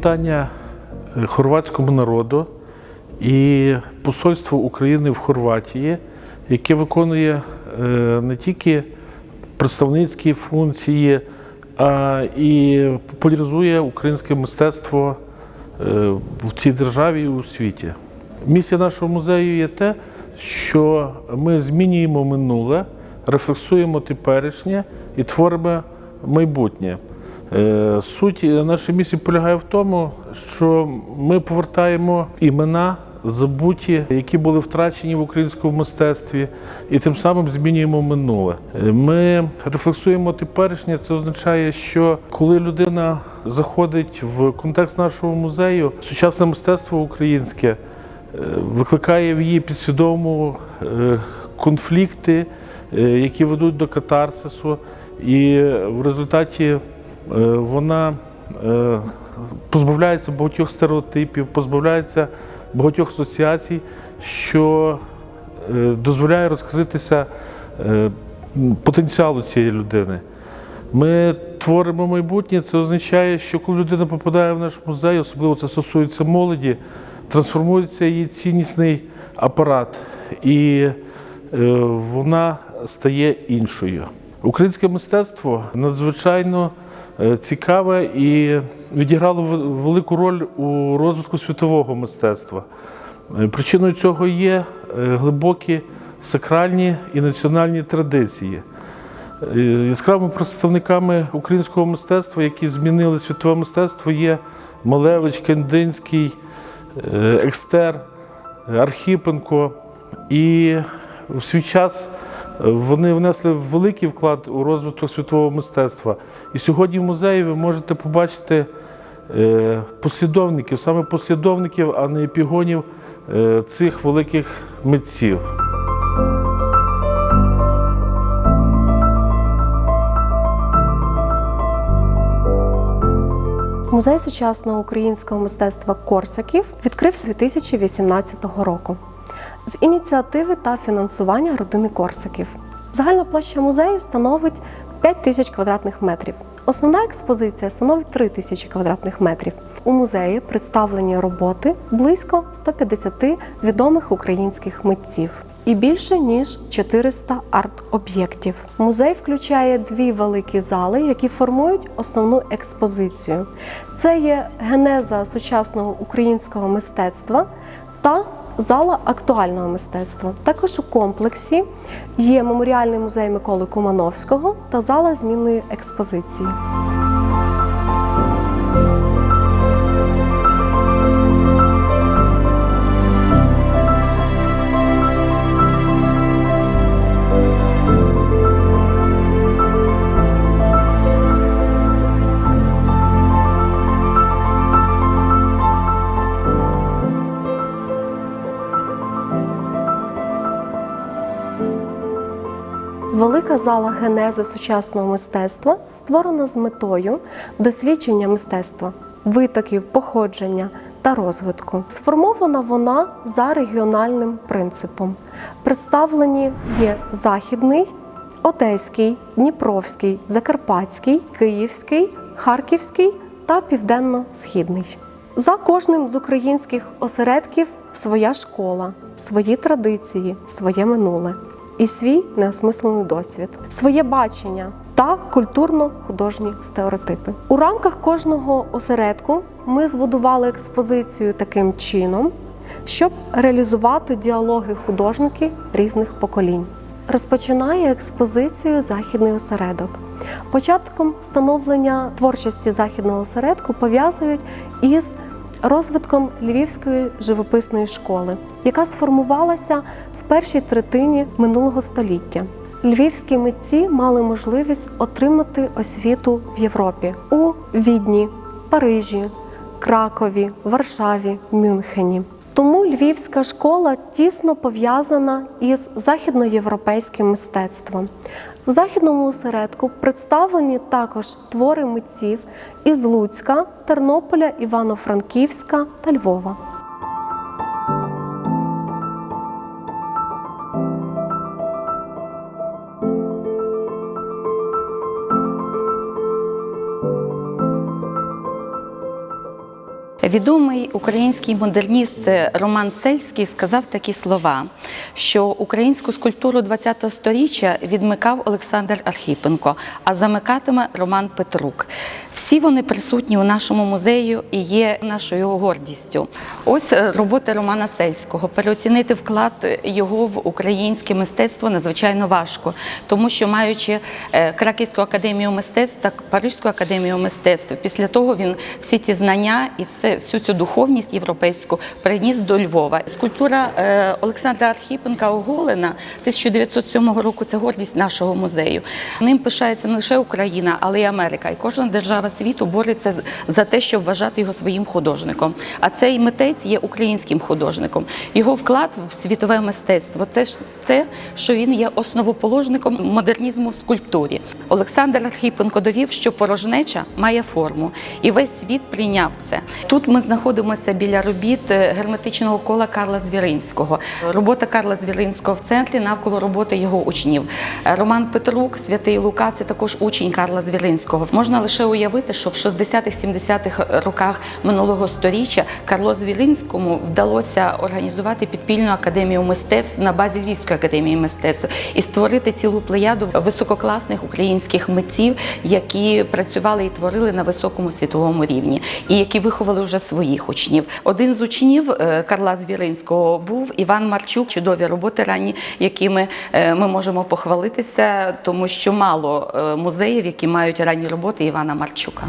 вітання хорватському народу і посольству України в Хорватії, яке виконує не тільки представницькі функції, а і популяризує українське мистецтво в цій державі і у світі. Місія нашого музею є те, що ми змінюємо минуле, рефлексуємо теперішнє і творимо майбутнє. Суть нашої місії полягає в тому, що ми повертаємо імена забуті, які були втрачені в українському мистецтві, і тим самим змінюємо минуле. Ми рефлексуємо теперішнє, це означає, що коли людина заходить в контекст нашого музею, сучасне мистецтво українське викликає в її підсвідому конфлікти, які ведуть до катарсису, і в результаті вона позбавляється багатьох стереотипів, позбавляється багатьох асоціацій, що дозволяє розкритися потенціалу цієї людини. Ми творимо майбутнє, це означає, що коли людина попадає в наш музей, особливо це стосується молоді, трансформується її ціннісний апарат, і вона стає іншою. Українське мистецтво надзвичайно цікаве і відіграло велику роль у розвитку світового мистецтва. Причиною цього є глибокі сакральні і національні традиції. Яскравими представниками українського мистецтва, які змінили світове мистецтво, є Малевич, Кандинський, Екстер, Архипенко. І в свій час вони внесли великий вклад у розвиток світового мистецтва. І сьогодні в музеї ви можете побачити послідовників, саме послідовників, а не епігонів цих великих митців. Музей сучасного українського мистецтва Корсаків відкрився 2018 року з ініціативи та фінансування родини Корсаків. Загальна площа музею становить 5000 квадратних метрів. Основна експозиція становить 3000 квадратних метрів. У музеї представлені роботи близько 150 відомих українських митців і більше ніж 400 арт-об'єктів. Музей включає дві великі зали, які формують основну експозицію. Це є генеза сучасного українського мистецтва та зала актуального мистецтва. Також у комплексі є меморіальний музей Миколи Кумановського та зала змінної експозиції. Велика зала генези сучасного мистецтва створена з метою дослідження мистецтва, витоків, походження та розвитку. Сформована вона за регіональним принципом. Представлені є Західний, Одеський, Дніпровський, Закарпатський, Київський, Харківський та Південно-Східний. За кожним з українських осередків своя школа, свої традиції, своє минуле і свій неосмислений досвід, своє бачення та культурно-художні стереотипи. У рамках кожного осередку ми збудували експозицію таким чином, щоб реалізувати діалоги художників різних поколінь. Розпочинає експозицію західний осередок. Початком становлення творчості західного осередку пов'язують із розвитком Львівської живописної школи, яка сформувалася в першій третині минулого століття. Львівські митці мали можливість отримати освіту в Європі – у Відні, Парижі, Кракові, Варшаві, Мюнхені. Тому Львівська школа тісно пов'язана із західноєвропейським мистецтвом. В західному осередку представлені також твори митців із Луцька, Тернополя, Івано-Франківська та Львова. Відомий український модерніст Роман Сельський сказав такі слова, що українську скульптуру ХХ століття відмикав Олександр Архипенко, а замикатиме Роман Петрук. Всі вони присутні у нашому музеї і є нашою гордістю. Ось роботи Романа Сельського. Переоцінити вклад його в українське мистецтво надзвичайно важко, тому що, маючи Краківську академію мистецтв та Паризьку академію мистецтв, після того він всі ці знання і всю цю духовність європейську приніс до Львова. Скульптура Олександра Архипенка оголена 1907 року – це гордість нашого музею. Ним пишається не лише Україна, але й Америка. І кожна держава світу бореться за те, щоб вважати його своїм художником. А цей митець є українським художником. Його вклад в світове мистецтво – це те, що він є основоположником модернізму в скульптурі. Олександр Архипенко довів, що порожнеча має форму. І весь світ прийняв це. Тут ми знаходимося біля робіт герметичного кола Карла Звіринського. Робота Карла Звіринського в центрі навколо роботи його учнів. Роман Петрук, Святий Лука – це також учень Карла Звіринського. Можна лише уявити, що в 60-70-х роках минулого сторіччя Карлу Звіринському вдалося організувати підпільну академію мистецтв на базі Львівської академії мистецтв і створити цілу плеяду висококласних українських митців, які працювали і творили на високому світовому рівні, і які виховали вже своїх учнів. Один з учнів Карла Звіринського був Іван Марчук. Чудові роботи ранні, якими ми можемо похвалитися, тому що мало музеїв, які мають ранні роботи Івана Марчука.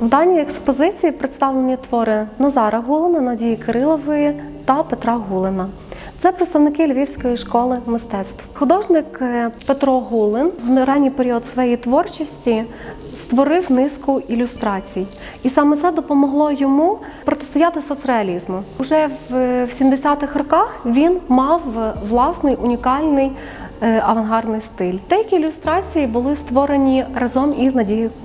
В даній експозиції представлені твори Назара Гулена, Надії Кирилової та Петра Гулена. Це представники Львівської школи мистецтв. Художник Петро Гулен в ранній період своєї творчості створив низку ілюстрацій. І саме це допомогло йому протистояти соцреалізму. Уже в 70-х роках він мав власний унікальний авангардний стиль. Деякі ілюстрації були створені разом із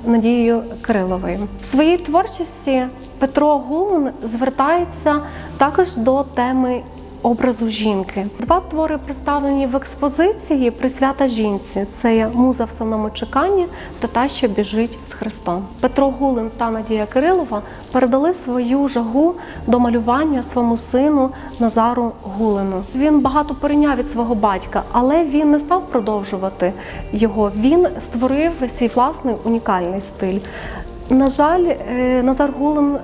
Надією Кириловою. В своїй творчості Петро Гулен звертається також до теми образу жінки. Два твори представлені в експозиції «Присвята жінці». Це є «Муза в самому чеканні» та «Та, що біжить з Христом». Петро Гулен та Надія Кирилова передали свою жагу до малювання своєму сину Назару Гулену. Він багато перейняв від свого батька, але він не став продовжувати його. Він створив свій власний унікальний стиль. На жаль, Назар Гулен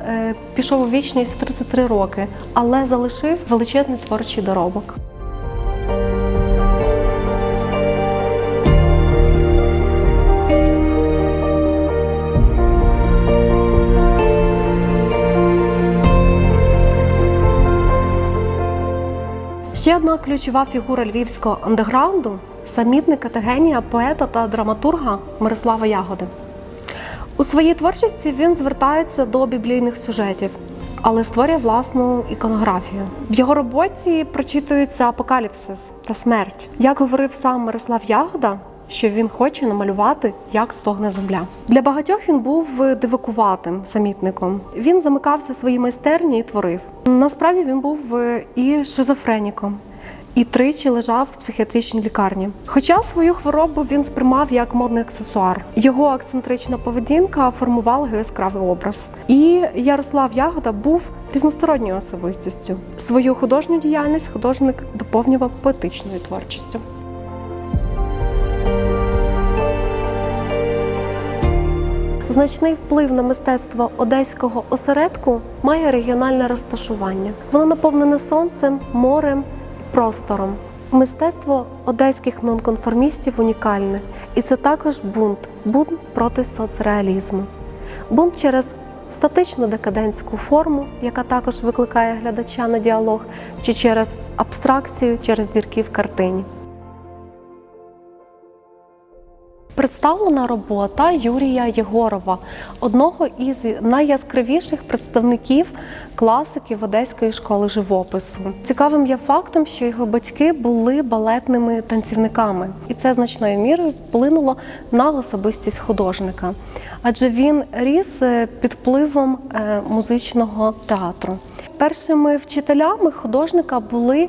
пішов у вічність 33 роки, але залишив величезний творчий доробок. Ще одна ключова фігура львівського андеграунду – самітника та генія поета та драматурга Мирослава Ягоди. У своїй творчості він звертається до біблійних сюжетів, але створює власну іконографію. В його роботі прочитується апокаліпсис та смерть. Як говорив сам Мирослав Ягода, що він хоче намалювати, як стогне земля. Для багатьох він був дивакуватим самітником. Він замикався в своїй майстерні і творив. Насправді він був і шизофреніком. І тричі лежав в психіатричній лікарні. Хоча свою хворобу він сприймав як модний аксесуар. Його ексцентрична поведінка формувала яскравий образ. І Ярослав Ягода був різносторонньою особистістю. Свою художню діяльність художник доповнював поетичною творчістю. Значний вплив на мистецтво одеського осередку має регіональне розташування. Воно наповнене сонцем, морем, простором. Мистецтво одеських нонконформістів унікальне. І це також бунт проти соцреалізму. Бунт через статичну декадентську форму, яка також викликає глядача на діалог, чи через абстракцію, через дірки в картині. Представлена робота Юрія Єгорова, одного із найяскравіших представників класиків Одеської школи живопису. Цікавим є фактом, що його батьки були балетними танцівниками, і це значною мірою вплинуло на особистість художника. Адже він ріс під впливом музичного театру. Першими вчителями художника були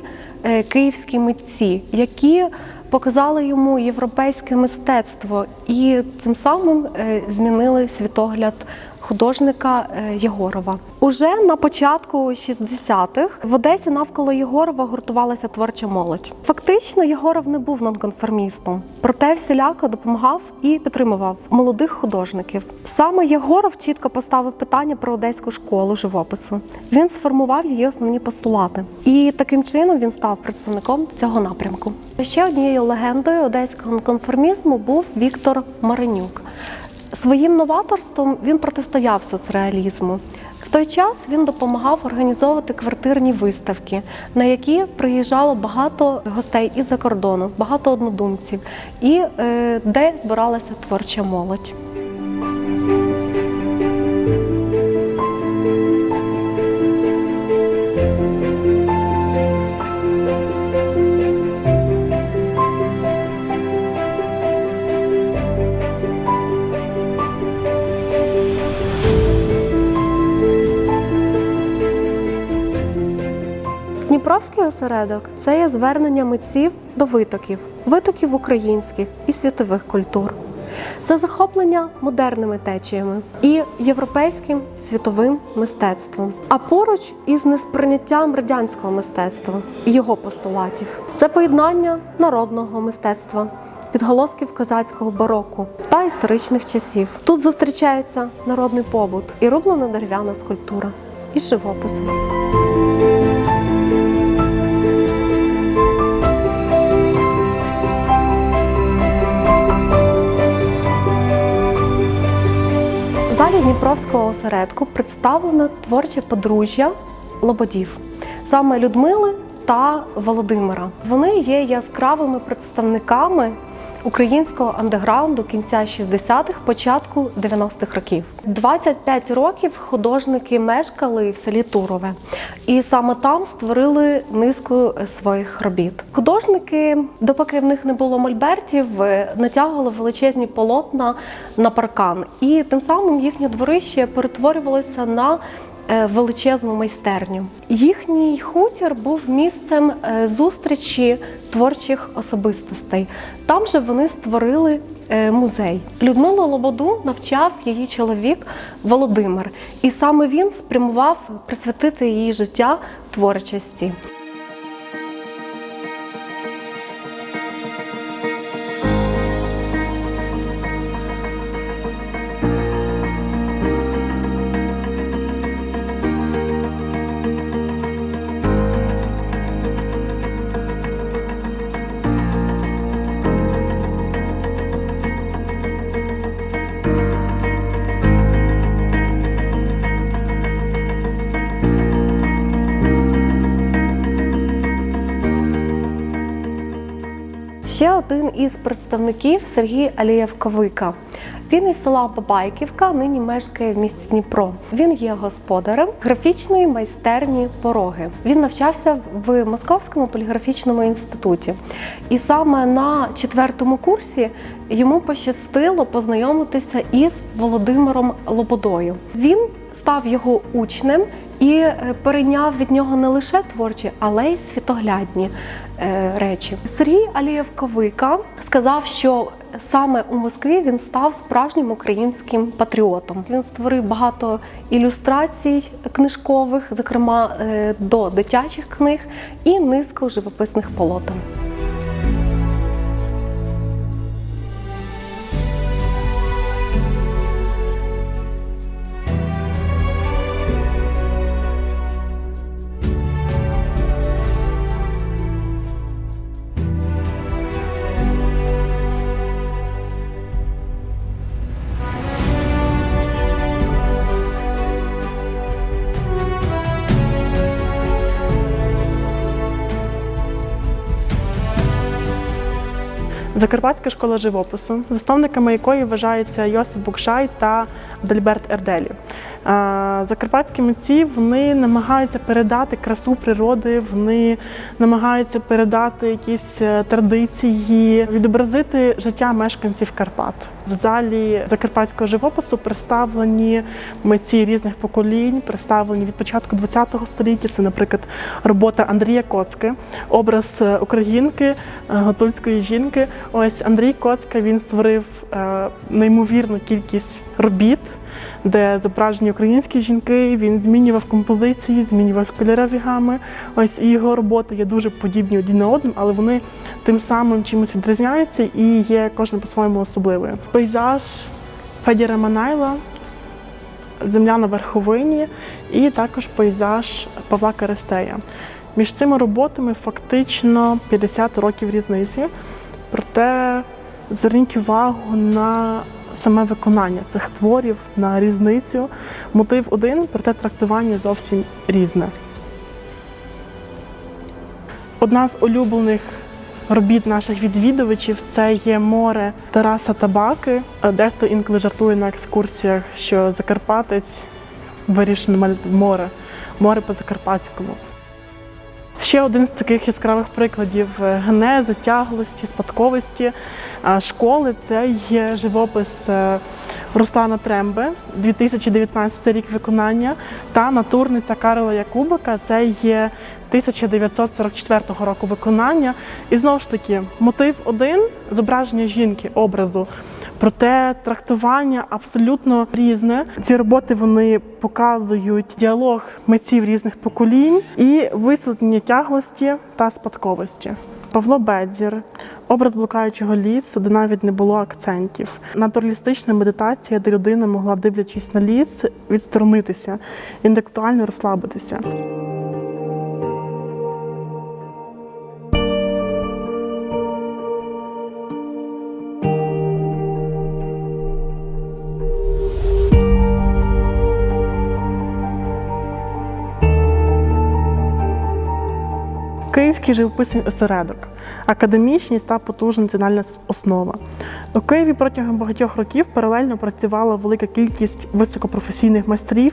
київські митці, які показали йому європейське мистецтво і цим самим змінили світогляд художника Єгорова. Уже на початку 60-х в Одесі навколо Єгорова гуртувалася творча молодь. Фактично, Єгоров не був нонконформістом, проте всіляко допомагав і підтримував молодих художників. Саме Єгоров чітко поставив питання про Одеську школу живопису. Він сформував її основні постулати. І таким чином він став представником цього напрямку. Ще однією легендою одеського нонконформізму був Віктор Маринюк. Своїм новаторством він протистояв соцреалізму. В той час він допомагав організовувати квартирні виставки, на які приїжджало багато гостей із-за кордону, багато однодумців, і де збиралася творча молодь. Дніпровський осередок – це є звернення митців до витоків українських і світових культур. Це захоплення модерними течіями і європейським світовим мистецтвом. А поруч із несприйняттям радянського мистецтва і його постулатів. Це поєднання народного мистецтва, відголосків козацького бароко та історичних часів. Тут зустрічається народний побут і рублена дерев'яна скульптура із живописом. В залі Дніпровського осередку представлено творче подружжя Лободів, саме Людмили та Володимира. Вони є яскравими представниками українського андеграунду кінця 60-х, початку 90-х років. 25 років художники мешкали в селі Турове, і саме там створили низку своїх робіт. Художники, допоки в них не було мольбертів, натягували величезні полотна на паркан, і тим самим їхнє дворище перетворювалося на величезну майстерню. Їхній хутір був місцем зустрічі творчих особистостей. Там же вони створили музей. Людмилу Лободу навчав її чоловік Володимир, і саме він спрямував присвятити її життя творчості. Ще один із представників – Сергій Алієв-Ковика. Він із села Бабайківка, нині мешкає в місті Дніпро. Він є господарем графічної майстерні «Пороги». Він навчався в Московському поліграфічному інституті. І саме на 4-му курсі йому пощастило познайомитися із Володимиром Лободою. Він став його учнем і перейняв від нього не лише творчі, але й світоглядні речі. Сергій Алієв-Ковика сказав, що саме у Москві він став справжнім українським патріотом. Він створив багато ілюстрацій книжкових, зокрема до дитячих книг, і низку живописних полотен. Закарпатська школа живопису, засновниками якої вважаються Йосип Букшай та Адальберт Ерделі. Закарпатські митці, вони намагаються передати красу природи, вони намагаються передати якісь традиції, відобразити життя мешканців Карпат. В залі закарпатського живопису представлені митці різних поколінь, представлені від початку ХХ століття. Це, наприклад, робота Андрія Коцки, образ українки, гуцульської жінки. Ось Андрій Коцка, він створив неймовірну кількість робіт, де зображені українські жінки, він змінював композиції, змінював кольорові гами. Ось і його роботи є дуже подібні один на одному, але вони тим самим чимось відрізняються і є кожна по-своєму особливою. Пейзаж Федіра Манайла «Земля на верховині» і також пейзаж Павла Керестея. Між цими роботами фактично 50 років різниці, проте зверніть увагу на саме виконання цих творів, на різницю. Мотив один, проте трактування зовсім різне. Одна з улюблених робіт наших відвідувачів – це є «Море» Тараса Табаки. Дехто інколи жартує на екскурсіях, що закарпатець вирішив намалювати море по-закарпатському. Ще один з таких яскравих прикладів генези, тяглості, спадковості школи – це є живопис Руслана Тремби, 2019 рік виконання, та натурниця Карла Якубика, це є 1944 року виконання. І знову ж таки, мотив один – зображення жінки, образу. Проте трактування абсолютно різне. Ці роботи вони показують діалог митців різних поколінь і висвітлення тяглості та спадковості. Павло Бедзір, образ блукаючого лісу, де навіть не було акцентів. Натуралістична медитація, де людина могла, дивлячись на ліс, відсторонитися, інтелектуально розслабитися. Київський живописний осередок, академічність та потужна національна основа. У Києві протягом багатьох років паралельно працювала велика кількість високопрофесійних майстрів,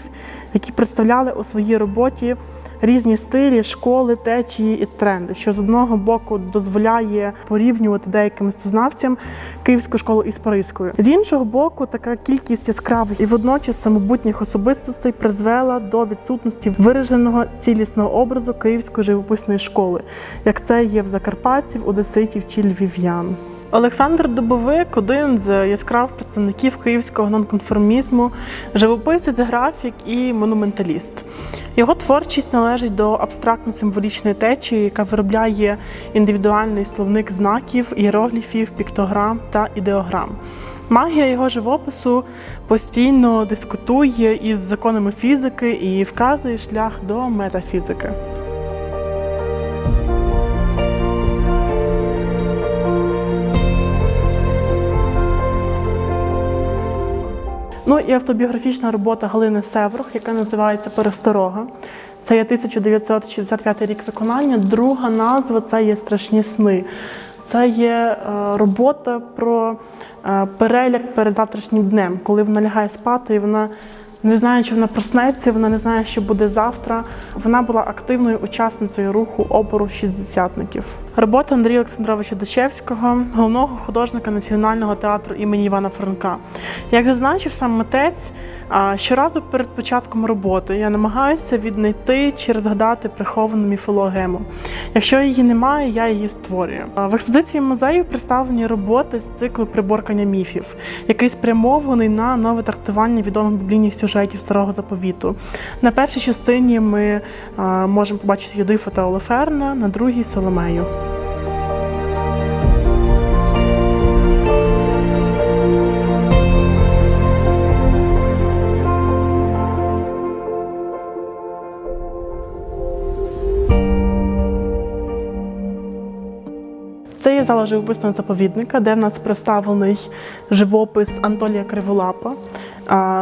які представляли у своїй роботі різні стилі, школи, течії і тренди, що з одного боку дозволяє порівнювати деяким мистецтвознавцям Київську школу із Паризькою. З іншого боку, така кількість яскравих і водночас самобутніх особистостей призвела до відсутності вираженого цілісного образу Київської живописної школи, як це є в закарпатців, одеситів чи львів'ян. Олександр Дубовик – один з яскравих представників київського нонконформізму, живописець, графік і монументаліст. Його творчість належить до абстрактно-символічної течії, яка виробляє індивідуальний словник знаків, ієрогліфів, піктограм та ідеограм. Магія його живопису постійно дискутує із законами фізики і вказує шлях до метафізики. Ну і автобіографічна робота Галини Севрух, яка називається «Пересторога». Це є 1965 рік виконання. Друга назва – це є «Страшні сни». Це є робота про переляк перед завтрашнім днем, коли вона лягає спати і вона не знає, чи вона проснеться, вона не знає, що буде завтра. Вона була активною учасницею руху опору шістдесятників. Робота Андрія Олександровича Дачевського, головного художника Національного театру імені Івана Франка. Як зазначив сам митець, щоразу перед початком роботи я намагаюся віднайти чи розгадати приховану міфологему. Якщо її немає, я її створюю. В експозиції музею представлені роботи з циклу «Приборкання міфів», який спрямований на нове трактування відомих біблійних сюжетів Старого Заповіту. На першій частині ми можемо побачити Юдифа та Олеферна, на другій – Соломею. Це є зала живописного заповідника, де в нас представлений живопис Анатолія Криволапа,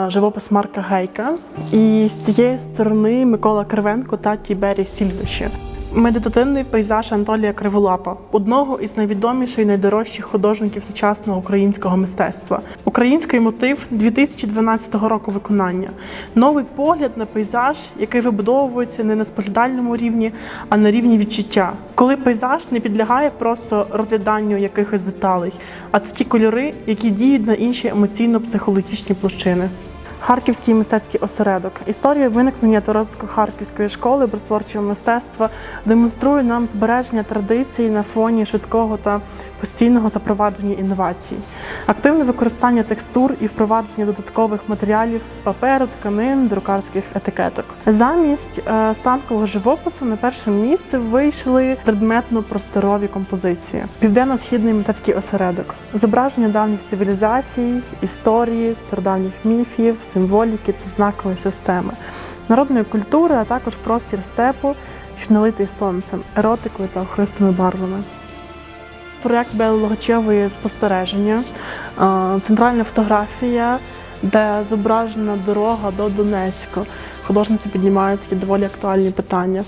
живопис Марка Гейка і з цієї сторони Микола Кривенко та Тіберій Сільвище. Медитативний пейзаж Анатолія Криволапа, одного із найвідоміших і найдорожчих художників сучасного українського мистецтва. Український мотив 2012 року виконання. Новий погляд на пейзаж, який вибудовується не на споглядальному рівні, а на рівні відчуття. Коли пейзаж не підлягає просто розгляданню якихось деталей, а це ті кольори, які діють на інші емоційно-психологічні площини. Харківський мистецький осередок. Історія виникнення та розвитку Харківської школи образотворчого мистецтва демонструє нам збереження традицій на фоні швидкого та постійного запровадження інновацій. Активне використання текстур і впровадження додаткових матеріалів, паперу, тканин, друкарських етикеток. Замість станкового живопису на перше місце вийшли предметно-просторові композиції. Південно-східний мистецький осередок. Зображення давніх цивілізацій, історії, стародавніх міфів, символіки та знакової системи, народної культури, а також простір степу, що налитий сонцем, еротикою та охристими барвами. Проєкт Белли Логачевої «Спостереження», центральна фотографія, де зображена дорога до Донецька. Художниці піднімають такі доволі актуальні питання.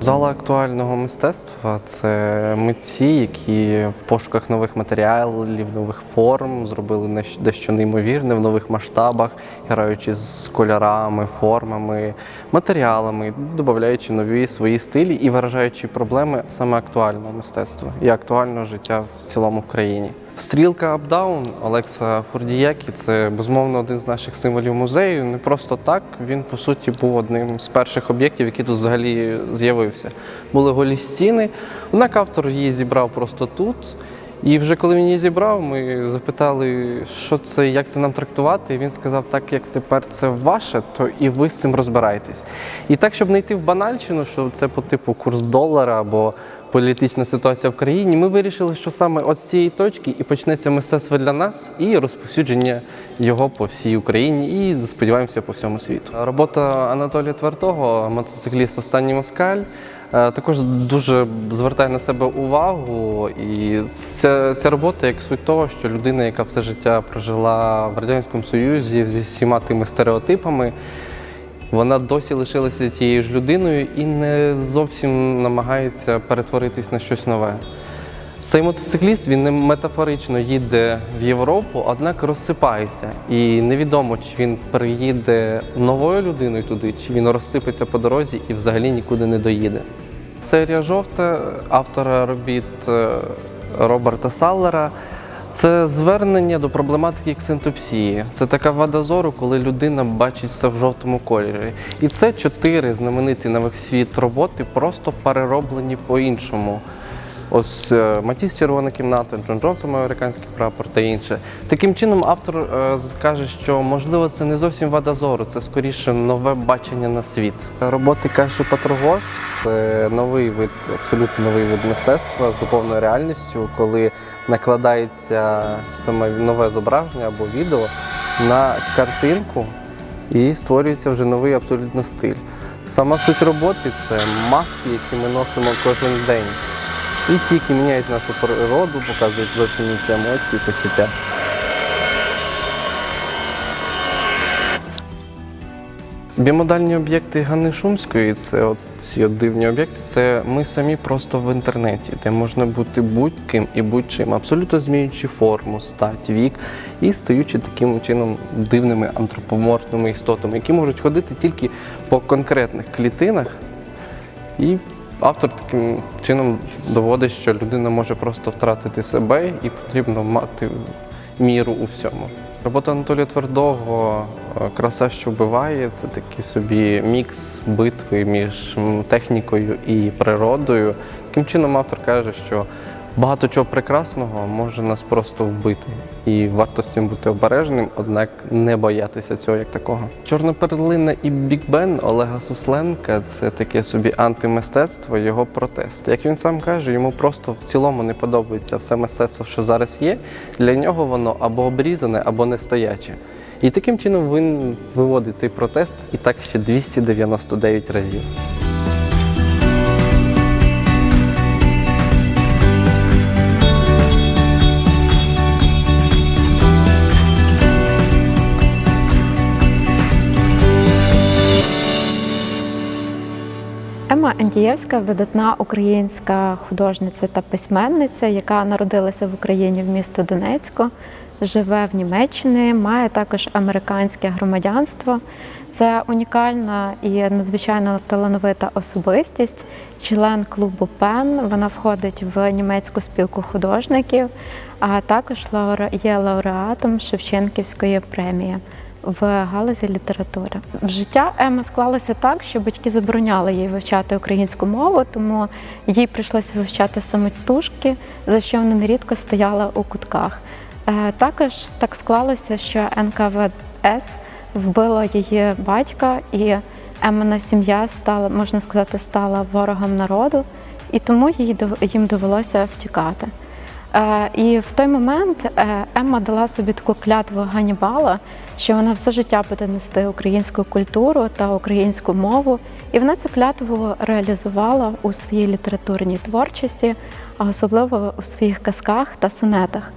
Зала актуального мистецтва – це митці, які в пошуках нових матеріалів, нових форм зробили дещо неймовірне в нових масштабах, граючи з кольорами, формами, матеріалами, додаючи нові свої стилі і виражаючи проблеми саме актуального мистецтва і актуального життя в цілому в країні. Стрілка Апдаун Олекса Фурдієкі – це, безумовно, один з наших символів музею. Не просто так, він, по суті, був одним з перших об'єктів, який тут взагалі з'явився. Були голі стіни, однак автор її зібрав просто тут. І вже коли він її зібрав, ми запитали, що це, як це нам трактувати, і він сказав, так як тепер це ваше, то і ви з цим розбирайтесь. І так, щоб не йти в банальщину, що це по типу курс долара або політична ситуація в країні, ми вирішили, що саме от з цієї точки і почнеться мистецтво для нас і розповсюдження його по всій Україні і, сподіваємося, по всьому світу. Робота Анатолія Твердого, мотоцикліст «Останній москаль», також дуже звертає на себе увагу, і ця робота як суть того, що людина, яка все життя прожила в Радянському Союзі зі всіма тими стереотипами, вона досі лишилася тією ж людиною і не зовсім намагається перетворитись на щось нове. Цей мотоцикліст, він не метафорично їде в Європу, однак розсипається. І невідомо, чи він приїде новою людиною туди, чи він розсипеться по дорозі і взагалі нікуди не доїде. Серія «Жовта» автора робіт Роберта Саллера – це звернення до проблематики ексцентропсії. Це така вада зору, коли людина бачить все в жовтому кольорі. І це 4 знамениті на весь світ роботи, просто перероблені по-іншому. Ось Матіс «Червона кімната», Джон Джонсон «Американський прапор» та інше. Таким чином автор каже, що можливо це не зовсім вада зору, це скоріше нове бачення на світ. Роботи Каші Патрогош – це новий вид, абсолютно новий вид мистецтва з духовною реальністю, коли накладається саме нове зображення або відео на картинку і створюється вже новий абсолютно стиль. Сама суть роботи – це маски, які ми носимо кожен день. І ті, які міняють нашу природу, показують зовсім інші емоції, почуття. Бімодальні об'єкти Ганни Шумської, це ці дивні об'єкти, це ми самі просто в інтернеті, де можна бути будь-ким і будь-чим, абсолютно змінюючи форму, стать, вік і стаючи таким чином дивними антропоморфними істотами, які можуть ходити тільки по конкретних клітинах. І автор таким чином доводить, що людина може просто втратити себе і потрібно мати міру у всьому. Робота Анатолія Твердого «Краса, що вбиває» – це такий собі мікс битви між технікою і природою. Таким чином автор каже, що багато чого прекрасного може нас просто вбити. І варто з цим бути обережним, однак не боятися цього як такого. «Чорна перлина» і «Біг Бен» Олега Сусленка – це таке собі антимистецтво, його протест. Як він сам каже, йому просто в цілому не подобається все мистецтво, що зараз є. Для нього воно або обрізане, або не стояче. І таким чином він виводить цей протест і так ще 299 разів. Емма Андієвська – видатна українська художниця та письменниця, яка народилася в Україні в місті Донецьку, живе в Німеччині, має також американське громадянство. Це унікальна і надзвичайно талановита особистість, член клубу ПЕН. Вона входить в німецьку спілку художників, а також є лауреатом Шевченківської премії в галузі літератури. Життя Емми склалося так, що батьки забороняли їй вивчати українську мову, тому їй прийшлося вивчати самотужки, за що вона нерідко стояла у кутках. Також так склалося, що НКВС вбило її батька, і Еммина сім'я стала ворогом народу, і тому їм довелося втікати. І в той момент Емма дала собі таку клятву Ганнібала, що вона все життя буде нести українську культуру та українську мову. І вона цю клятву реалізувала у своїй літературній творчості, а особливо у своїх казках та сонетах.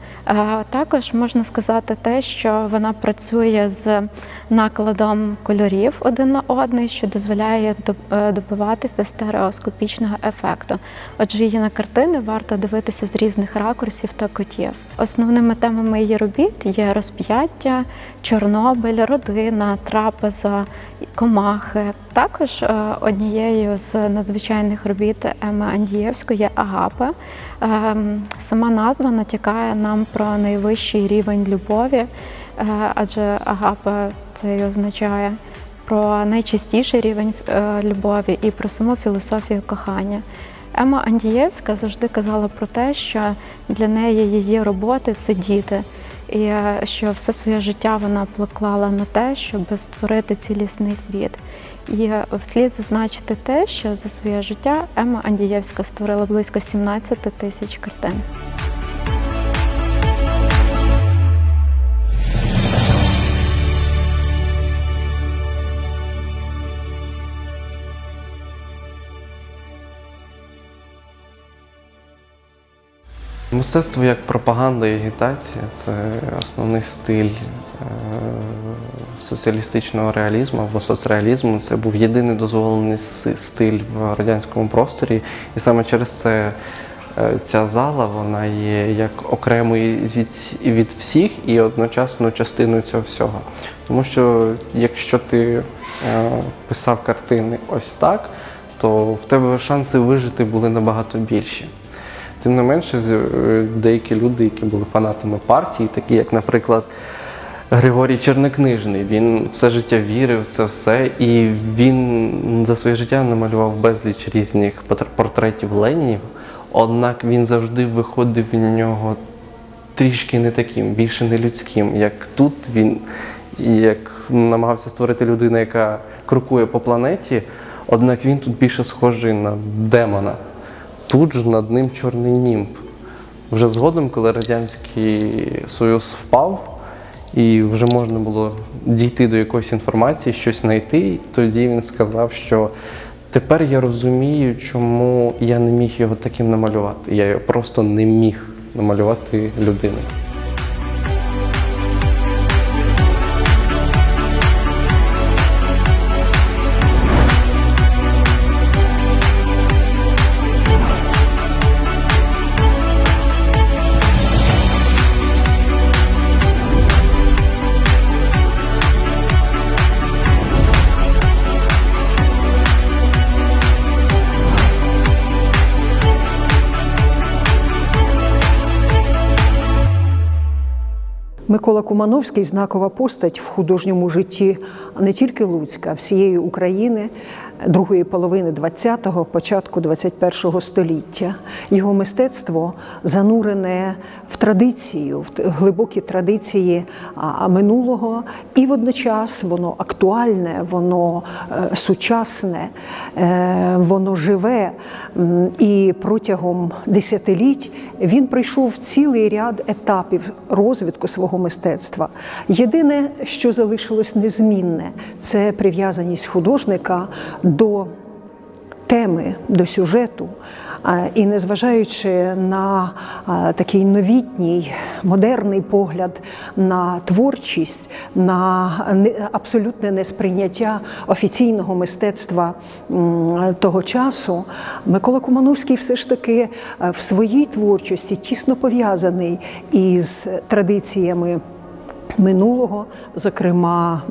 Також можна сказати те, що вона працює з накладом кольорів один на одний, що дозволяє добиватися стереоскопічного ефекту. Отже, її на картини варто дивитися з різних ракурсів та кутів. Основними темами її робіт є розп'яття, Чорнобиль, родина, трапеза, комахи. Також однією з надзвичайних робіт Емми Андієвської є Агапе. Сама назва натякає нам про найвищий рівень любові, адже Агапе це й означає про найчистіший рівень любові і про саму філософію кохання. Емма Андієвська завжди казала про те, що для неї її роботи – це діти, і що все своє життя вона поклала на те, щоб створити цілісний світ. І слід зазначити те, що за своє життя Емма Андієвська створила близько 17 тисяч картин. Мистецтво як пропаганда і агітація – це основний стиль соціалістичного реалізму або соцреалізму. Це був єдиний дозволений стиль в радянському просторі. І саме через це ця зала, вона є як окремою від всіх і одночасно частиною цього всього. Тому що якщо ти писав картини ось так, то в тебе шанси вижити були набагато більші. Тим не менше, деякі люди, які були фанатами партії, такі як, наприклад, Григорій Чернокнижний, він все життя вірив в це все, і він за своє життя намалював безліч різних портретів Ленінів, однак він завжди виходив в нього трішки не таким, більше не людським, як тут він, як намагався створити людину, яка крокує по планеті, однак він тут більше схожий на демона. Тут ж над ним чорний німб. Вже згодом, коли Радянський Союз впав, і вже можна було дійти до якоїсь інформації, щось знайти, тоді він сказав, що тепер я розумію, чому я не міг його таким намалювати. Я його просто не міг намалювати людину. Микола Кумановський – знакова постать в художньому житті не тільки Луцька, а всієї України. другої половини ХХ-го, початку ХХІ століття. Його мистецтво занурене в традицію, в глибокі традиції минулого, і водночас воно актуальне, воно сучасне, воно живе. І протягом десятиліть він пройшов цілий ряд етапів розвитку свого мистецтва. Єдине, що залишилось незмінне, це прив'язаність художника до теми, до сюжету. І незважаючи на такий новітній, модерний погляд на творчість, на абсолютне несприйняття офіційного мистецтва того часу, Микола Кумановський все ж таки в своїй творчості тісно пов'язаний із традиціями минулого, зокрема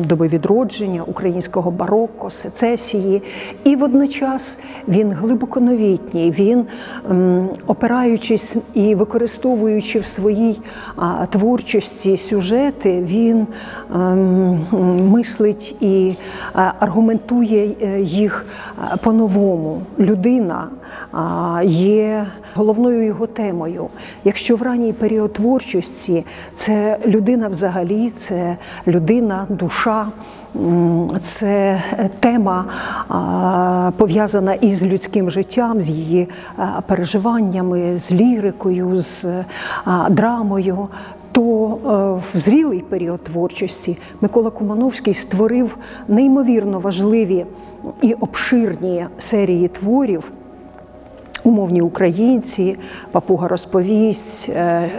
доби відродження, українського бароко, сецесії. І водночас він глибоко новітній, він, опираючись і використовуючи в своїй творчості сюжети, він мислить і аргументує їх по-новому. Людина є головною його темою. Якщо в ранній період творчості це людина взагалі, це людина, душа, це тема пов'язана із людським життям, з її переживаннями, з лірикою, з драмою, то в зрілий період творчості Микола Кумановський створив неймовірно важливі і обширні серії творів: «Умовні українці», «Папуга-розповість»,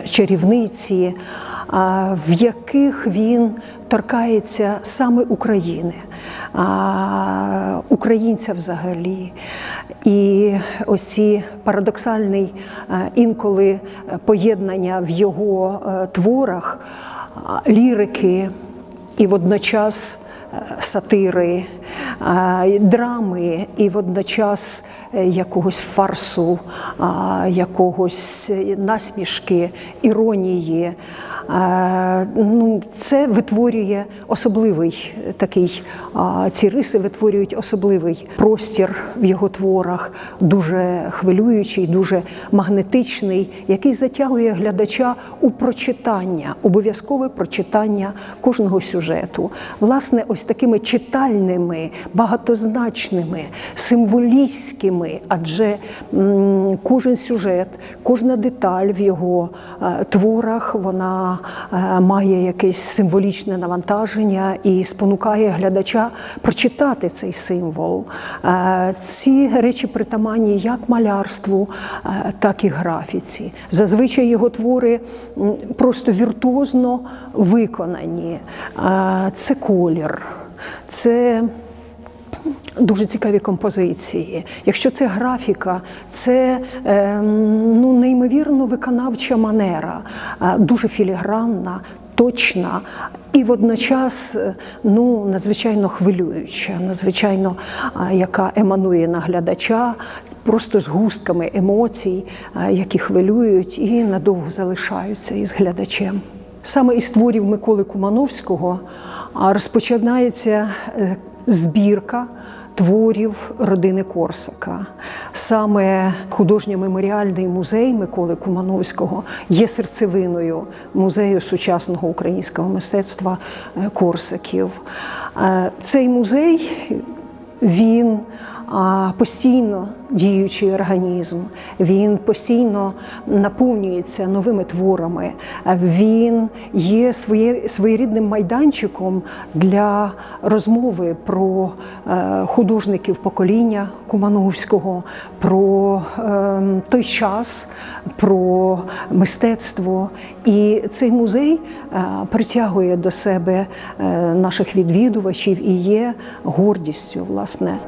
«Чарівниці», в яких він торкається саме України, українця взагалі. І ось ці парадоксальні інколи поєднання в його творах лірики і водночас сатири, драми і водночас якогось фарсу, якогось насмішки, іронії. Це витворює особливий такий, ці риси витворюють особливий простір в його творах, дуже хвилюючий, дуже магнетичний, який затягує глядача у прочитання, обов'язкове прочитання кожного сюжету. Власне, ось такими читальними, багатозначними, символістськими, адже кожен сюжет, кожна деталь в його творах, вона має якесь символічне навантаження і спонукає глядача прочитати цей символ. Ці речі притаманні як малярству, так і графіці. Зазвичай його твори просто віртуозно виконані. Це колір, це дуже цікаві композиції. Якщо це графіка, це неймовірно виконавча манера, дуже філігранна, точна і водночас надзвичайно хвилююча, надзвичайно яка еманує на глядача, просто з густками емоцій, які хвилюють і надовго залишаються із глядачем. Саме із творів Миколи Кумановського розпочинається збірка творів родини Корсака. Саме художньо-меморіальний музей Миколи Кумановського є серцевиною музею сучасного українського мистецтва Корсаків. Цей музей, він постійно діючий організм, він постійно наповнюється новими творами, він є своєрідним майданчиком для розмови про художників покоління Кумановського, про той час, про мистецтво. І цей музей притягує до себе наших відвідувачів і є гордістю, власне.